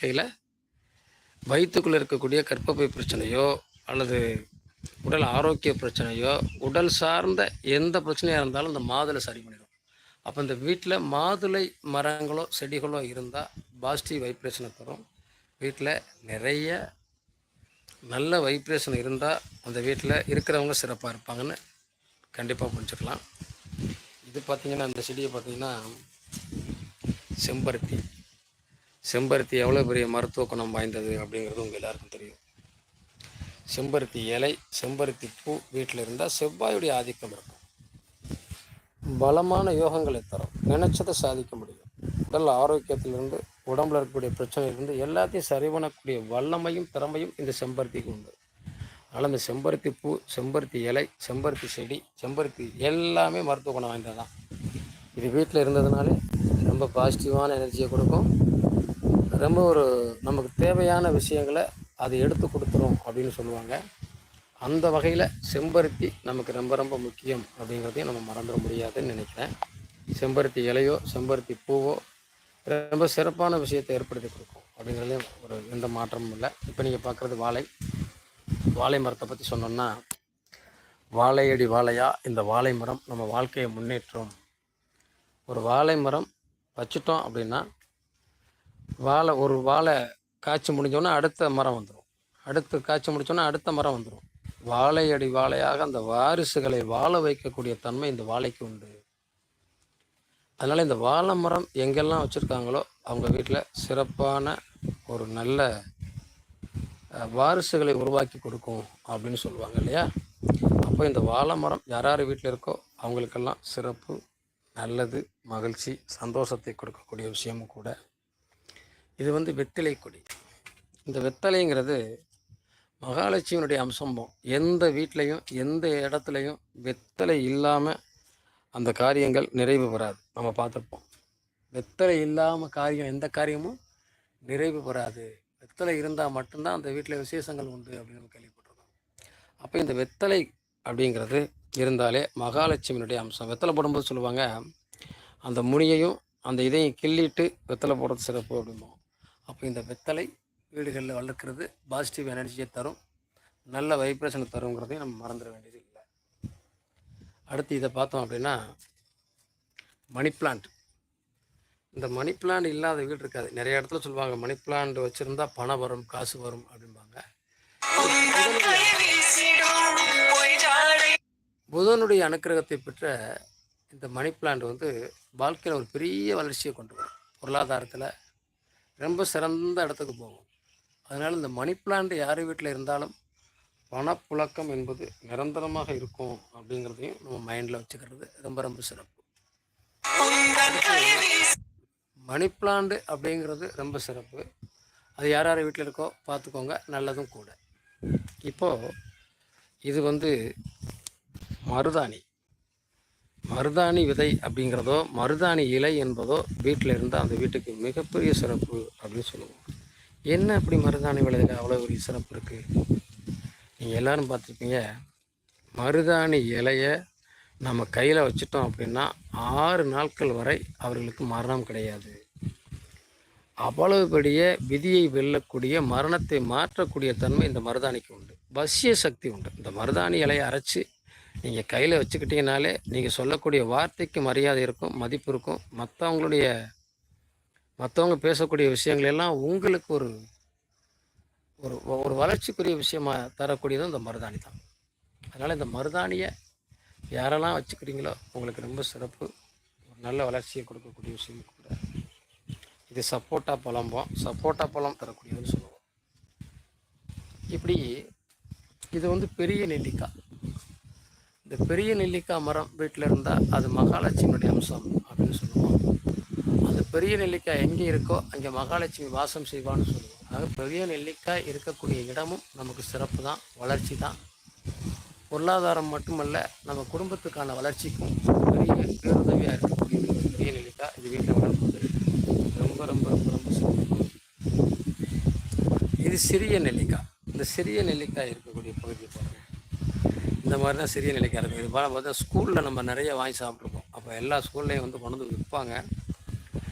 வாழ்க்கையில் வயிற்றுக்குள்ளே இருக்கக்கூடிய கர்ப்பப்பை பிரச்சனையோ அல்லது உடல் ஆரோக்கிய பிரச்சனையோ உடல் சார்ந்த எந்த பிரச்சனையாக இருந்தாலும் இந்த மாதுளை சரி பண்ணிடும். அப்போ இந்த வீட்டில் மாதுளை மரங்களோ செடிகளோ இருந்தால் பாசிட்டிவ் வைப்ரேஷனை தரும். வீட்டில் நிறைய நல்ல வைப்ரேஷன் இருந்தால் அந்த வீட்டில் இருக்கிறவங்க சிறப்பாக இருப்பாங்கன்னு கண்டிப்பாக புரிஞ்சுக்கலாம். இது பார்த்திங்கன்னா இந்த செடியை பார்த்திங்கன்னா செம்பருத்தி. செம்பருத்தி எவ்வளோ பெரிய மருத்துவ குணம் வாய்ந்தது அப்படிங்கிறது உங்கள் எல்லாருக்கும் தெரியும். செம்பருத்தி இலை, செம்பருத்தி பூ வீட்டில் இருந்தால் செவ்வாயுடைய ஆதிக்கம் இருக்கும். பலமான யோகங்களை தரும். நினைச்சதை சாதிக்க முடியும். உடல் ஆரோக்கியத்திலிருந்து உடம்புல இருக்கக்கூடிய பிரச்சனையிலிருந்து எல்லாத்தையும் சரி பண்ணக்கூடிய வல்லமையும் திறமையும் இந்த செம்பருத்திக்கு உண்டு. அதனால் இந்த செம்பருத்தி பூ, செம்பருத்தி இலை, செம்பருத்தி செடி, செம்பருத்தி எல்லாமே மருத்துவ குணம் வாய்ந்தது தான். இது வீட்டில் இருந்ததுனாலே ரொம்ப பாசிட்டிவான எனர்ஜியை கொடுக்கும். ரொம்ப நமக்கு தேவையான விஷயங்களை அது எடுத்து கொடுத்துரும் அப்படின்னு சொல்லுவாங்க. அந்த வகையில் செம்பருத்தி நமக்கு ரொம்ப ரொம்ப முக்கியம் அப்படிங்கிறதையும் நம்ம மறந்துட முடியாதுன்னு நினைக்கிறேன். செம்பருத்தி இலையோ செம்பருத்தி பூவோ ரொம்ப சிறப்பான விஷயத்தை ஏற்படுத்தி கொடுக்கும் அப்படிங்கிறதுலையும் எந்த மாற்றமும் இல்லை. இப்போ நீங்கள் பார்க்குறது வாழை மரத்தை பற்றி சொன்னோன்னா, வாழையடி வாழையா இந்த வாழை மரம் நம்ம வாழ்க்கையை முன்னேற்றும். ஒரு வாழை மரம் வச்சுட்டோம் அப்படின்னா வாழை காய்ச்சி முடிஞ்சோன்னா அடுத்த மரம் வந்துடும். அடுத்து காய்ச்சி முடித்தோன்னா அடுத்த மரம் வந்துடும். வாழையடி வாழையாக அந்த வாரிசுகளை வாழ வைக்கக்கூடிய தன்மை இந்த வாழைக்கு உண்டு. அதனால் இந்த வாழை மரம் எங்கெல்லாம் வச்சுருக்காங்களோ அவங்க வீட்டில் சிறப்பான ஒரு நல்ல வாரிசுகளை உருவாக்கி கொடுக்கும் அப்படின்னு சொல்லுவாங்க இல்லையா? அப்போ இந்த வாழை மரம் யார் வீட்டில் இருக்கோ அவங்களுக்கெல்லாம் சிறப்பு, நல்லது, மகிழ்ச்சி, சந்தோஷத்தை கொடுக்கக்கூடிய விஷயமும் கூட. இது வெற்றிலை கொடி. இந்த வெத்தலைங்கிறது மகாலட்சுமியினுடைய அம்சம். எந்த வீட்லேயும் எந்த இடத்துலையும் வெத்தலை இல்லாமல் அந்த காரியங்கள் நிறைவு பெறாது. நம்ம பார்த்துருப்போம். வெத்தலை இல்லாமல் எந்த காரியமும் நிறைவு பெறாது. வெத்தலை இருந்தால் மட்டும்தான் அந்த வீட்டில் விசேஷங்கள் உண்டு அப்படின்னு நம்ம கேள்விப்பட்டிருக்கோம். அப்போ இந்த வெத்தலை அப்படிங்கிறது இருந்தாலே மகாலட்சுமியினுடைய அம்சம். வெத்தலை போடும்போது சொல்லுவாங்க, அந்த முனியையும் அந்த இதையும் கிள்ளிட்டு வெத்தலை போடுறது சிறப்பு அப்படிம்போம். அப்போ இந்த வெத்தலை வீடுகளில் வளர்க்குறது பாசிட்டிவ் எனர்ஜியை தரும், நல்ல வைப்ரேஷனை தருங்கிறதையும் நம்ம மறந்துட வேண்டியது இல்லை. அடுத்து இதை பார்த்தோம் அப்படின்னா மணி பிளான்ட். இந்த மணி பிளான்ட் இல்லாத வீடு இருக்காது. நிறைய இடத்துல சொல்லுவாங்க மணி பிளான்ட் வச்சுருந்தா பணம் வரும், காசு வரும் அப்படிம்பாங்க. புதனுடைய அனுக்கிரகத்தை பெற்ற இந்த மணி பிளான்ட் வாழ்க்கையில் ஒரு பெரிய வளர்ச்சியை கொண்டு வரும். பொருளாதாரத்தில் ரொம்ப சிறந்த இடத்துக்கு போகும். அதனால் இந்த மணி பிளான்ட் யார் வீட்டில் இருந்தாலும் பணப்புழக்கம் என்பது நிரந்தரமாக இருக்கும் அப்படிங்கிறதையும் நம்ம மைண்டில் வச்சுக்கிறது ரொம்ப ரொம்ப சிறப்பு. மணி பிளான்ட் அப்படிங்கிறது ரொம்ப சிறப்பு. அது யார் வீட்டில் இருக்கோ பார்த்துக்கோங்க, நல்லதும் கூட. இப்போது இது மருதாணி விதை அப்படிங்கிறதோ மருதாணி இலை என்பதோ வீட்டில் இருந்தால் அந்த வீட்டுக்கு மிகப்பெரிய சிறப்பு அப்படின்னு சொல்லுவோம். என்ன அப்படி மருதாணி விலையில் அவ்வளோ ஒரு சிறப்பு இருக்குது? நீங்கள் எல்லோரும் பார்த்துருப்பீங்க. மருதாணி இலையை நம்ம கையில் வச்சுட்டோம் அப்படின்னா 6 நாட்கள் வரை அவர்களுக்கு மரணம் கிடையாது. அவ்வளவு பெரிய விதியை வெல்லக்கூடிய, மரணத்தை மாற்றக்கூடிய தன்மை இந்த மருதாணிக்கு உண்டு. வசிய சக்தி உண்டு. இந்த மருதாணி இலையை அரைச்சி நீங்கள் கையில் வச்சுக்கிட்டீங்கனாலே நீங்கள் சொல்லக்கூடிய வார்த்தைக்கு மரியாதை இருக்கும், மதிப்பு இருக்கும். மற்றவங்க பேசக்கூடிய விஷயங்களெல்லாம் உங்களுக்கு ஒரு ஒரு வளர்ச்சிக்குரிய விஷயமாக தரக்கூடியதும் இந்த மருதாணி தான். அதனால் இந்த மருதாணியை யாரெல்லாம் வச்சுக்கிறீங்களோ உங்களுக்கு ரொம்ப சிறப்பு, ஒரு நல்ல வளர்ச்சியை கொடுக்கக்கூடிய விஷயம் கூட. இது சப்போட்டா பழம் தரக்கூடியதுன்னு சொல்லுவோம். இப்படி இது பெரிய நெல்லிக்காய். இந்த பெரிய நெல்லிக்காய் மரம் வீட்டில் இருந்தால் அது மகாலட்சுமியுடைய அம்சம் அப்படின்னு சொல்லுவோம். அந்த பெரிய நெல்லிக்காய் எங்கே இருக்கோ அங்கே மகாலட்சுமி வாசம் செய்வான்னு சொல்லுவோம். ஆக பெரிய நெல்லிக்காய் இருக்கக்கூடிய இடமும் நமக்கு சிறப்பு தான், வளர்ச்சி தான். பொருளாதாரம் மட்டுமல்ல, நம்ம குடும்பத்துக்கான வளர்ச்சிக்கும் பெரிய பேருதவியாக இருக்கக்கூடிய பெரிய நெல்லிக்காய் இது வீட்டில் வளர்ப்பது ரொம்ப ரொம்ப ரொம்ப ரொம்ப சிறப்பு. இது சிறிய நெல்லிக்காய். இந்த சிறிய நெல்லிக்காய் இருக்கக்கூடிய பகுதியை பாருங்கள். இந்த மாதிரி தான் சிறிய நெல்லிக்காய் இருக்கும். இது பார்த்தா ஸ்கூலில் நம்ம நிறைய வாங்கி சாப்பிட்ருக்கோம். அப்போ எல்லா ஸ்கூல்லையும் கொண்டு விற்பாங்க.